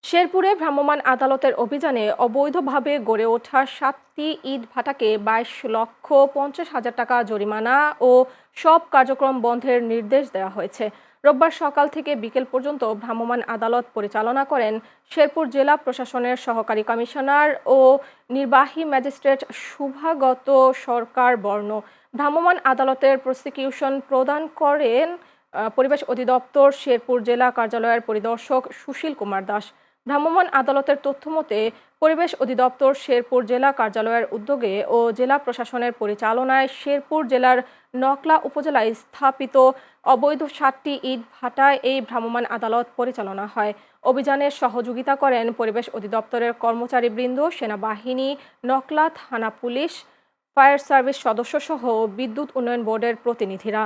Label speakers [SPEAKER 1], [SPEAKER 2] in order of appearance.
[SPEAKER 1] শেরপুরে ভ্রাম্যমাণ আদালতের অভিযানে অবৈধভাবে গড়ে ওঠা ৭টি ইটভাটাকে ২২,৫০,০০০ টাকা জরিমানা ও সব কার্যক্রম বন্ধের নির্দেশ দেওয়া হয়েছে। রোববার সকাল থেকে বিকেল পর্যন্ত ভ্রাম্যমাণ আদালত পরিচালনা করেন শেরপুর জেলা প্রশাসনের সহকারী কমিশনার ও নির্বাহী ম্যাজিস্ট্রেট শুভাগত সরকার বর্ণ। ভ্রাম্যমাণ আদালতের প্রসিকিউশন প্রদান করেন পরিবেশ অধিদপ্তর শেরপুর জেলা কার্যালয়ের পরিদর্শক সুশীল কুমার দাস। ভ্রাম্যমাণ আদালতের তথ্যমতে পরিবেশ অধিদপ্তর শেরপুর জেলা কার্যালয়ের উদ্যোগে ও জেলা প্রশাসনের পরিচালনায় শেরপুর জেলার নকলা উপজেলায় স্থাপিত অবৈধ ৭টি ইট ভাটায় এই ভ্রাম্যমাণ আদালত পরিচালনা হয়। অভিযানে সহযোগিতা করেন পরিবেশ অধিদপ্তরের কর্মচারীবৃন্দ, সেনাবাহিনী, নকলা থানা পুলিশ, ফায়ার সার্ভিস সদস্যসহ বিদ্যুৎ উন্নয়ন বোর্ডের প্রতিনিধিরা।